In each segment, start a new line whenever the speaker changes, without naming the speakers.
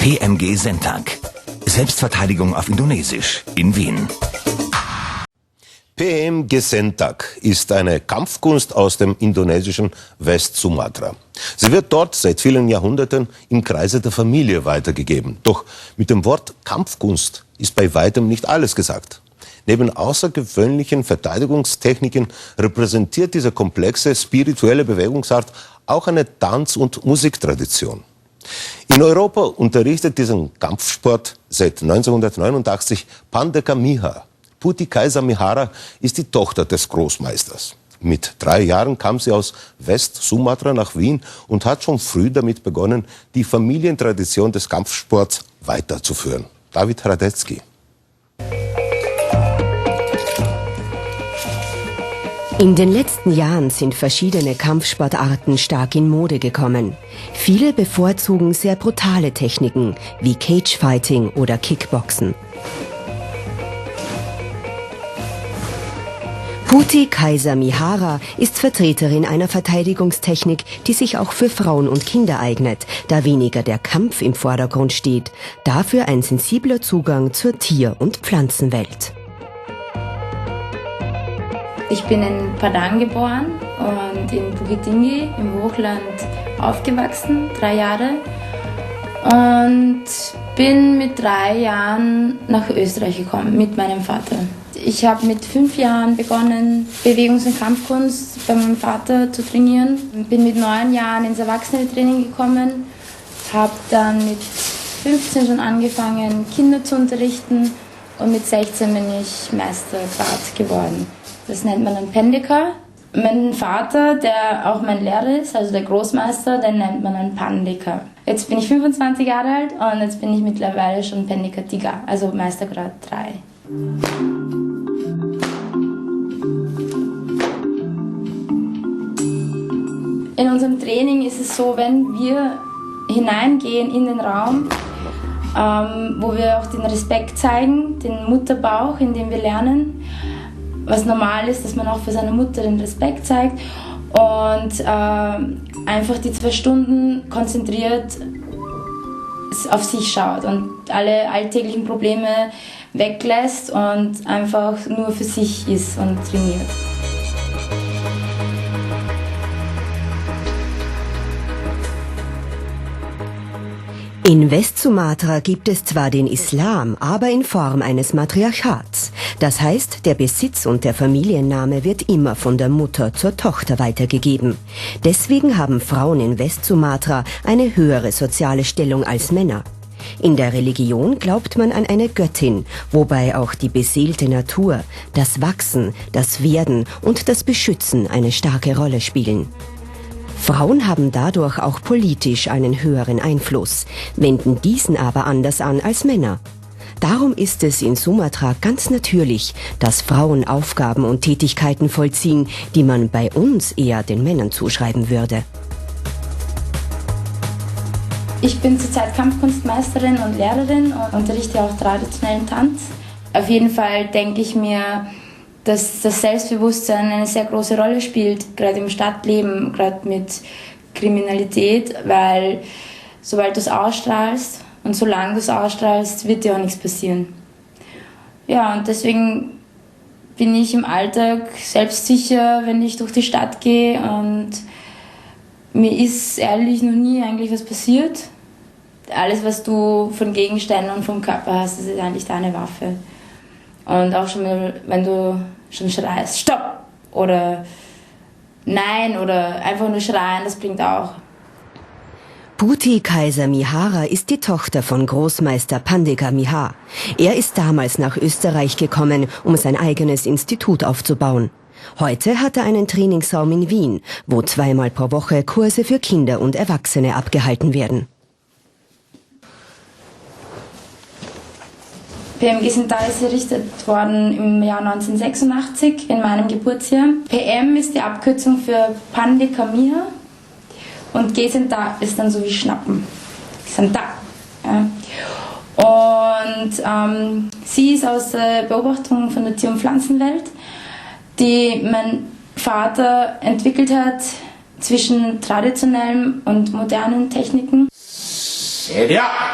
PMG Sentak. Selbstverteidigung auf Indonesisch in Wien.
PMG Sentak ist eine Kampfkunst aus dem indonesischen West-Sumatra. Sie wird dort seit vielen Jahrhunderten im Kreise der Familie weitergegeben. Doch mit dem Wort Kampfkunst ist bei weitem nicht alles gesagt. Neben außergewöhnlichen Verteidigungstechniken repräsentiert diese komplexe spirituelle Bewegungsart auch eine Tanz- und Musiktradition. In Europa unterrichtet diesen Kampfsport seit 1989 Pandeka Miha. Putih Kaisamihara ist die Tochter des Großmeisters. Mit 3 Jahren kam sie aus West-Sumatra nach Wien und hat schon früh damit begonnen, die Familientradition des Kampfsports weiterzuführen. David Radetzky.
In den letzten Jahren sind verschiedene Kampfsportarten stark in Mode gekommen. Viele bevorzugen sehr brutale Techniken wie Cagefighting oder Kickboxen. Putih Kaisamihara ist Vertreterin einer Verteidigungstechnik, die sich auch für Frauen und Kinder eignet, da weniger der Kampf im Vordergrund steht, dafür ein sensibler Zugang zur Tier- und Pflanzenwelt.
Ich bin in Padang geboren und in Bukit Tinggi im Hochland aufgewachsen, 3 Jahre. Und bin mit 3 Jahren nach Österreich gekommen mit meinem Vater. Ich habe mit 5 Jahren begonnen, Bewegungs- und Kampfkunst bei meinem Vater zu trainieren. Bin mit 9 Jahren ins Erwachsenentraining gekommen, habe dann mit 15 schon angefangen, Kinder zu unterrichten und mit 16 bin ich Meistergrad geworden. Das nennt man ein Pandika. Mein Vater, der auch mein Lehrer ist, also der Großmeister, den nennt man ein Pandika. Jetzt bin ich 25 Jahre alt und jetzt bin ich mittlerweile schon Pandika 3, also Meistergrad 3. In unserem Training ist es so, wenn wir hineingehen in den Raum, wo wir auch den Respekt zeigen, den Mutterbauch, in dem wir lernen, was normal ist, dass man auch für seine Mutter den Respekt zeigt und einfach die 2 Stunden konzentriert auf sich schaut und alle alltäglichen Probleme weglässt und einfach nur für sich ist und trainiert.
In West-Sumatra gibt es zwar den Islam, aber in Form eines Matriarchats. Das heißt, der Besitz und der Familienname wird immer von der Mutter zur Tochter weitergegeben. Deswegen haben Frauen in West-Sumatra eine höhere soziale Stellung als Männer. In der Religion glaubt man an eine Göttin, wobei auch die beseelte Natur, das Wachsen, das Werden und das Beschützen eine starke Rolle spielen. Frauen haben dadurch auch politisch einen höheren Einfluss, wenden diesen aber anders an als Männer. Darum ist es in Sumatra ganz natürlich, dass Frauen Aufgaben und Tätigkeiten vollziehen, die man bei uns eher den Männern zuschreiben würde.
Ich bin zurzeit Kampfkunstmeisterin und Lehrerin und unterrichte auch traditionellen Tanz. Auf jeden Fall denke ich mir, dass das Selbstbewusstsein eine sehr große Rolle spielt, gerade im Stadtleben, gerade mit Kriminalität, weil sobald du es ausstrahlst und solange du es ausstrahlst, wird dir auch nichts passieren. Ja, und deswegen bin ich im Alltag selbstsicher, wenn ich durch die Stadt gehe und mir ist ehrlich noch nie eigentlich was passiert. Alles, was du von Gegenständen und vom Körper hast, das ist eigentlich deine Waffe. Und auch schon, wenn du schon schreist, Stopp! Oder Nein! Oder einfach nur schreien, das bringt auch.
Putih Kaisamihara ist die Tochter von Großmeister Pandeka Miha. Er ist damals nach Österreich gekommen, um sein eigenes Institut aufzubauen. Heute hat er einen Trainingsraum in Wien, wo 2-mal pro Woche Kurse für Kinder und Erwachsene abgehalten werden.
PMG Sentak ist errichtet worden im Jahr 1986, in meinem Geburtsjahr. PM ist die Abkürzung für Pandeka Miha und G Sentak ist dann so wie Schnappen. Sentak. Ja. Und sie ist aus der Beobachtung von der Tier- und Pflanzenwelt, die mein Vater entwickelt hat zwischen traditionellen und modernen Techniken.
Ja.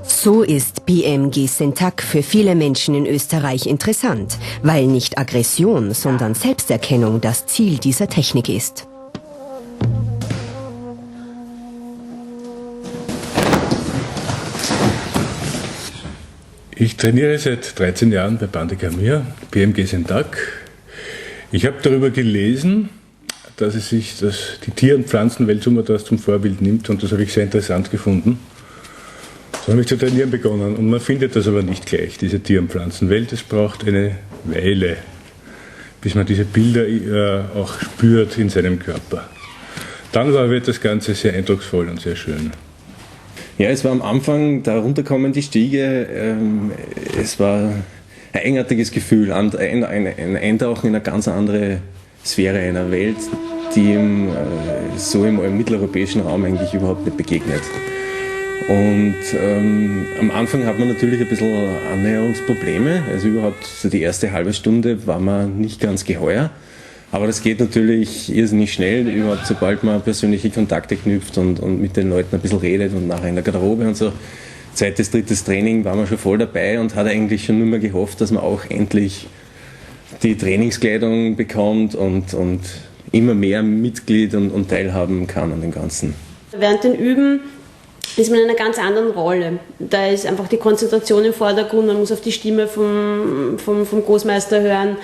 So ist BMG Sentak für viele Menschen in Österreich interessant, weil nicht Aggression, sondern Selbsterkennung das Ziel dieser Technik ist.
Ich trainiere seit 13 Jahren bei Bandika Mir, BMG Sentak. Ich habe darüber gelesen, dass es sich die Tier- und Pflanzenwelt Sumatras zum Vorbild nimmt, und das habe ich sehr interessant gefunden. So habe ich zu trainieren begonnen, und man findet das aber nicht gleich, diese Tier- und Pflanzenwelt. Es braucht eine Weile, bis man diese Bilder auch spürt in seinem Körper. Dann wird das Ganze sehr eindrucksvoll und sehr schön.
Ja, es war am Anfang, da runterkommen die Stiege, es war ein eigenartiges Gefühl, ein Eintauchen in eine ganz andere Sphäre einer Welt, die so im mitteleuropäischen Raum eigentlich überhaupt nicht begegnet. Und am Anfang hat man natürlich ein bisschen Annäherungsprobleme, also überhaupt so die erste halbe Stunde war man nicht ganz geheuer, aber das geht natürlich irrsinnig schnell, überhaupt sobald man persönliche Kontakte knüpft und mit den Leuten ein bisschen redet und nachher in der Garderobe und so. Zweites, drittes Training war man schon voll dabei und hat eigentlich schon nur mehr gehofft, dass man auch endlich die Trainingskleidung bekommt und immer mehr Mitglied und teilhaben kann an dem Ganzen.
Während den Üben ist man in einer ganz anderen Rolle. Da ist einfach die Konzentration im Vordergrund, man muss auf die Stimme vom Großmeister hören,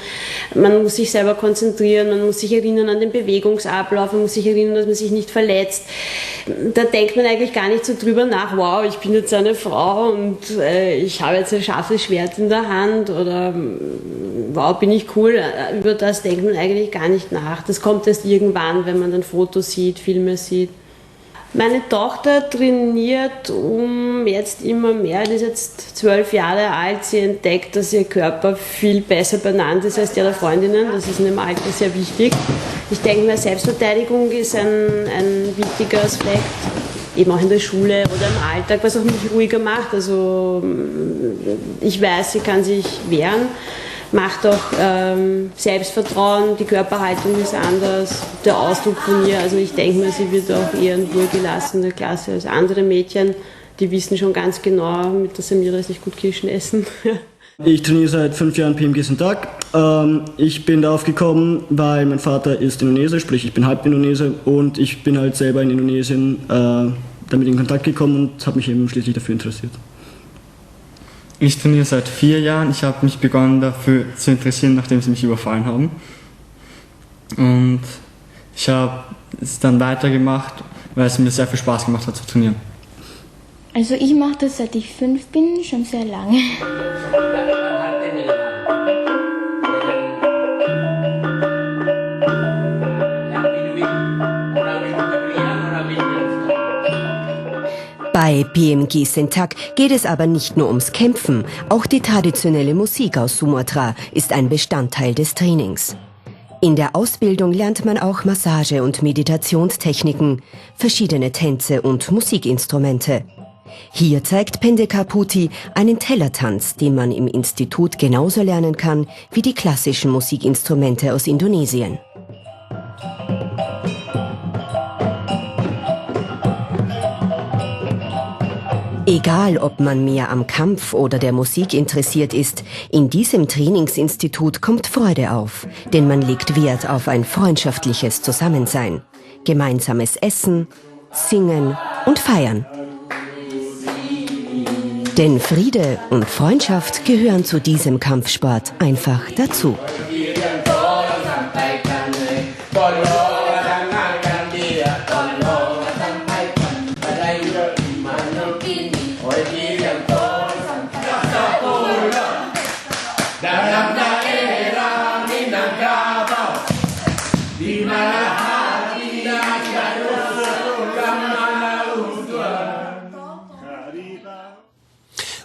man muss sich selber konzentrieren, man muss sich erinnern an den Bewegungsablauf, man muss sich erinnern, dass man sich nicht verletzt. Da denkt man eigentlich gar nicht so drüber nach, wow, ich bin jetzt eine Frau und ich habe jetzt ein scharfes Schwert in der Hand oder wow, bin ich cool. Über das denkt man eigentlich gar nicht nach. Das kommt erst irgendwann, wenn man dann Fotos sieht, Filme sieht. Meine Tochter trainiert jetzt immer mehr, die ist jetzt 12 Jahre alt, sie entdeckt, dass ihr Körper viel besser benannt ist als der der Freundinnen, das ist in dem Alter sehr wichtig. Ich denke mir, Selbstverteidigung ist ein wichtiger Aspekt, eben auch in der Schule oder im Alltag, was auch mich ruhiger macht, also ich weiß, sie kann sich wehren. Macht auch Selbstvertrauen, die Körperhaltung ist anders, der Ausdruck von ihr. Also ich denke mir, sie wird auch eher in Ruhe gelassen in der Klasse als andere Mädchen. Die wissen schon ganz genau, mit der Samira ist nicht gut Kirschen essen.
Ich trainiere seit 5 Jahren PMG Sentak. Ich bin darauf gekommen, weil mein Vater ist Indonesier, sprich ich bin halb Indonesier und ich bin halt selber in Indonesien damit in Kontakt gekommen und habe mich eben schließlich dafür interessiert.
Ich trainiere seit 4 Jahren. Ich habe mich begonnen dafür zu interessieren, nachdem sie mich überfallen haben. Und ich habe es dann weitergemacht, weil es mir sehr viel Spaß gemacht hat zu trainieren.
Also ich mache das seit ich 5 bin, schon sehr lange.
Bei BMG Sentak geht es aber nicht nur ums Kämpfen, auch die traditionelle Musik aus Sumatra ist ein Bestandteil des Trainings. In der Ausbildung lernt man auch Massage- und Meditationstechniken, verschiedene Tänze und Musikinstrumente. Hier zeigt Pendeka Putih einen Tellertanz, den man im Institut genauso lernen kann wie die klassischen Musikinstrumente aus Indonesien. Egal, ob man mehr am Kampf oder der Musik interessiert ist, in diesem Trainingsinstitut kommt Freude auf, denn man legt Wert auf ein freundschaftliches Zusammensein, gemeinsames Essen, Singen und Feiern. Denn Friede und Freundschaft gehören zu diesem Kampfsport einfach dazu.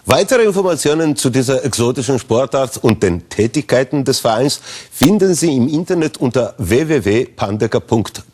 Weitere Informationen zu dieser exotischen Sportart und den Tätigkeiten des Vereins finden Sie im Internet unter www.pandeka.at.